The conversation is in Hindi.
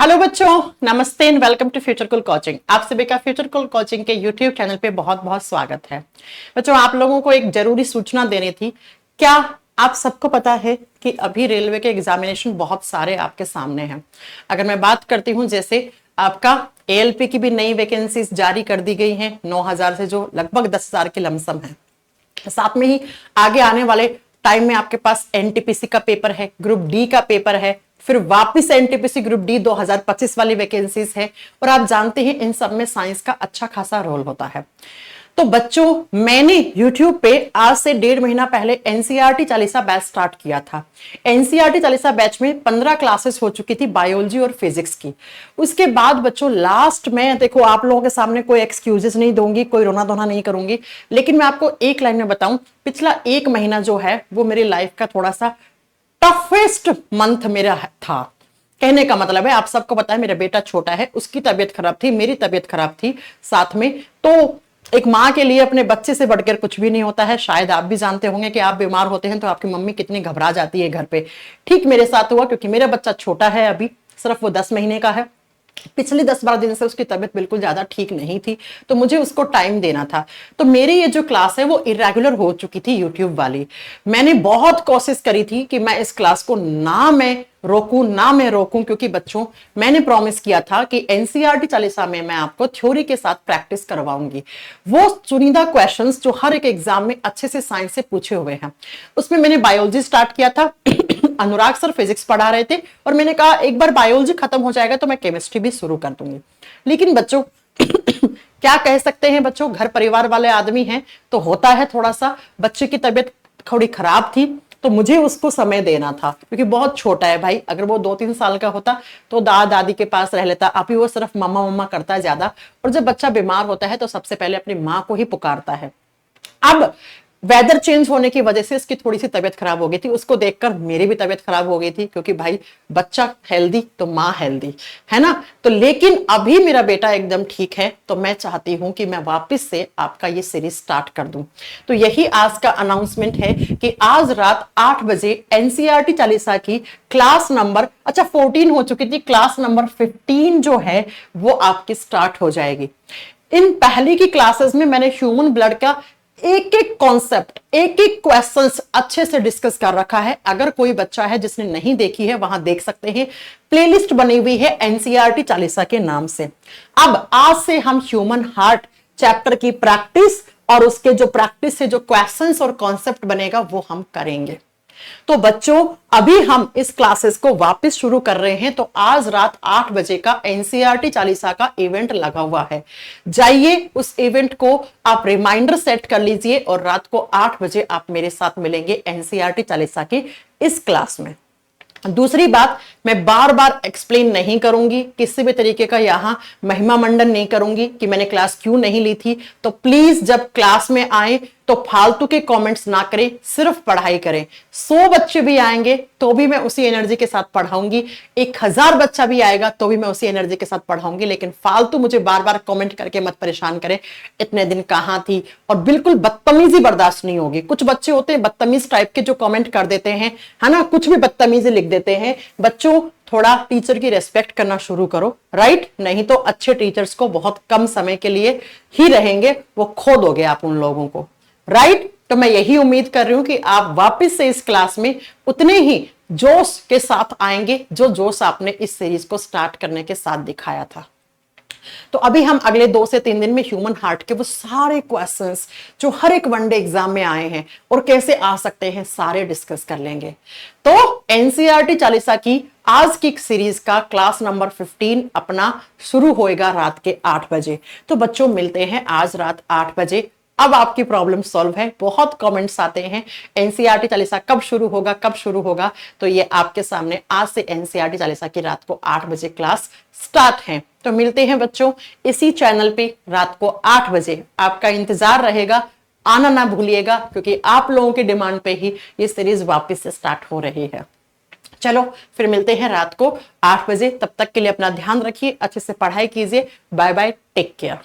हेलो बच्चों, नमस्ते and welcome to future cool coaching. आप सभी का फ्यूचर कूल कोचिंग के यूट्यूब चैनल पे बहुत बहुत स्वागत है। बच्चों, आप लोगों को एक जरूरी सूचना देनी थी। क्या आप सबको पता है कि अभी रेलवे के एग्जामिनेशन बहुत सारे आपके सामने हैं। अगर मैं बात करती हूँ, जैसे आपका एएलपी की भी नई वैकेंसीज जारी कर दी गई हैं 9,000 से, जो लगभग 10,000 की लमसम है। साथ में ही आगे आने वाले टाइम में आपके पास एनटीपीसी का पेपर है, ग्रुप डी का पेपर है, फिर वापस एनटीपीसी ग्रुप डी 2025 वाली वैकेंसीज है। और आप जानते हैं इन सब में साइंस का अच्छा खासा रोल होता है। तो बच्चों, मैंने YouTube पे आज से 1.5 महीना पहले एनसीईआरटी चालीसा बैच स्टार्ट किया था। एनसीईआरटी चालीसा बैच में 15 क्लासेस हो चुकी थी बायोलॉजी और फिजिक्स की। उसके बाद बच्चों लास्ट में देखो, आप लोगों के सामने कोई एक्सक्यूजेस नहीं दूंगी, कोई रोना धोना नहीं करूंगी, लेकिन मैं आपको एक लाइन में बताऊं, पिछला 1 महीना जो है वो मेरी लाइफ का थोड़ा सा टफेस्ट मंथ मेरा था। कहने का मतलब है, आप सबको पता है मेरा बेटा छोटा है, उसकी तबीयत खराब थी, मेरी तबीयत खराब थी साथ में। तो एक माँ के लिए अपने बच्चे से बढ़कर कुछ भी नहीं होता है। शायद आप भी जानते होंगे कि आप बीमार होते हैं तो आपकी मम्मी कितनी घबरा जाती है घर पे। ठीक मेरे साथ हुआ, क्योंकि मेरा बच्चा छोटा है, अभी सिर्फ वो 10 महीने का है। पिछले 10-12 दिन से उसकी तबीयत बिल्कुल ज्यादा ठीक नहीं थी, तो मुझे उसको टाइम देना था। तो मेरी ये जो क्लास है वो इरेगुलर हो चुकी थी यूट्यूब वाली। मैंने बहुत कोशिश करी थी कि मैं इस क्लास को ना मैं रोकूं, क्योंकि बच्चों मैंने प्रॉमिस किया था कि एनसीईआरटी चालीसा में मैं आपको थ्योरी के साथ प्रैक्टिस करवाऊंगी। वो चुनिंदा क्वेश्चंस जो हर एक एग्जाम में अच्छे से साइंस से पूछे हुए हैं, उसमें मैंने बायोलॉजी स्टार्ट किया था। अनुराग सर फिजिक्स पढ़ा रहे थे और मैंने कहा एक बार बायोलॉजी खत्म हो जाएगा तो मैं केमिस्ट्री भी शुरू कर दूंगी। लेकिन बच्चों क्या कह सकते हैं बच्चों, घर परिवार वाले आदमी हैं तो होता है थोड़ा सा। बच्चे की तबीयत थोड़ी खराब थी तो मुझे उसको समय देना था, क्योंकि बहुत छोटा है भाई। अगर वो 2-3 साल का होता तो दादा दादी के पास रह लेता। अभी वो सिर्फ मम्मा मम्मा करता है ज्यादा, और जब बच्चा बीमार होता है तो सबसे पहले अपनी माँ को ही पुकारता है। अब वेदर चेंज होने की वजह से इसकी थोड़ी सी तबीयत खराब हो गई थी, उसको देखकर मेरी भी तबीयत खराब हो गई थी, क्योंकि भाई बच्चा हेल्दी तो माँ हेल्दी, है ना। तो लेकिन अभी मेरा बेटा एकदम ठीक है, तो मैं चाहती हूं कि मैं वापस से आपका ये सीरीज स्टार्ट कर दूं। तो यही आज का अनाउंसमेंट है कि आज रात 8 बजे एनसीईआरटी चालीसा की क्लास नंबर 14 हो चुकी थी, क्लास नंबर 15 जो है वो आपकी स्टार्ट हो जाएगी। इन पहली की क्लासेस में मैंने ह्यूमन ब्लड का एक एक कॉन्सेप्ट, एक एक क्वेश्चंस अच्छे से डिस्कस कर रखा है। अगर कोई बच्चा है जिसने नहीं देखी है, वहां देख सकते हैं, प्लेलिस्ट बनी हुई है एनसीईआरटी चालीसा के नाम से। अब आज से हम ह्यूमन हार्ट चैप्टर की प्रैक्टिस और उसके जो प्रैक्टिस से जो क्वेश्चंस और कॉन्सेप्ट बनेगा वो हम करेंगे। तो बच्चों, अभी हम इस क्लासेस को वापस शुरू कर रहे हैं। तो आज रात 8 बजे का एनसीईआरटी चालीसा का इवेंट लगा हुआ है। जाइए उस इवेंट को आप रिमाइंडर सेट कर लीजिए और रात को 8 बजे आप मेरे साथ मिलेंगे एनसीईआरटी चालीसा की इस क्लास में। दूसरी बात, मैं बार बार एक्सप्लेन नहीं करूंगी, किसी भी तरीके का यहां महिमा मंडन नहीं करूंगी कि मैंने क्लास क्यों नहीं ली थी। तो प्लीज जब क्लास में आए तो फालतू के कमेंट्स ना करें, सिर्फ पढ़ाई करें। 100 बच्चे भी आएंगे तो भी मैं उसी एनर्जी के साथ पढ़ाऊंगी, 1000 बच्चा भी आएगा तो भी मैं उसी एनर्जी के साथ पढ़ाऊंगी। लेकिन फालतू मुझे बार बार कमेंट करके मत परेशान करें, इतने दिन कहां थी। और बिल्कुल बदतमीजी बर्दाश्त नहीं होगी। कुछ बच्चे होते हैं बदतमीज टाइप के जो कमेंट कर देते हैं, है ना, कुछ भी बदतमीजी लिख देते हैं। बच्चों, थोड़ा टीचर की रेस्पेक्ट करना शुरू करो, राइट। नहीं तो अच्छे टीचर्स को बहुत कम समय के लिए ही रहेंगे, वो खो दोगे आप उन लोगों को, राइट। तो मैं यही उम्मीद कर रही हूं कि आप वापस से इस क्लास में उतने ही जोश के साथ आएंगे जो जोश आपने इस सीरीज को स्टार्ट करने के साथ दिखाया था। तो अभी हम अगले 2 से 3 दिन में ह्यूमन हार्ट के वो सारे क्वेश्चंस जो हर एक वनडे एग्जाम में आए हैं और कैसे आ सकते हैं, सारे डिस्कस कर लेंगे। तो एनसीईआरटी चालीसा की आज की सीरीज का क्लास नंबर 15 अपना शुरू होएगा रात के 8 बजे। तो बच्चों, मिलते हैं आज रात 8 बजे। अब आपकी प्रॉब्लम सॉल्व है। बहुत कमेंट्स आते हैं एनसीईआरटी चालीसा कब शुरू होगा, कब शुरू होगा। तो ये आपके सामने आज से एनसीईआरटी चालीसा की रात को 8 बजे क्लास स्टार्ट है। तो मिलते हैं बच्चों इसी चैनल पे रात को 8 बजे। आपका इंतजार रहेगा, आना ना भूलिएगा, क्योंकि आप लोगों की डिमांड पे ही ये सीरीज वापस से स्टार्ट हो रही है। चलो फिर मिलते हैं रात को 8 बजे। तब तक के लिए अपना ध्यान रखिए, अच्छे से पढ़ाई कीजिए। Bye bye, take care.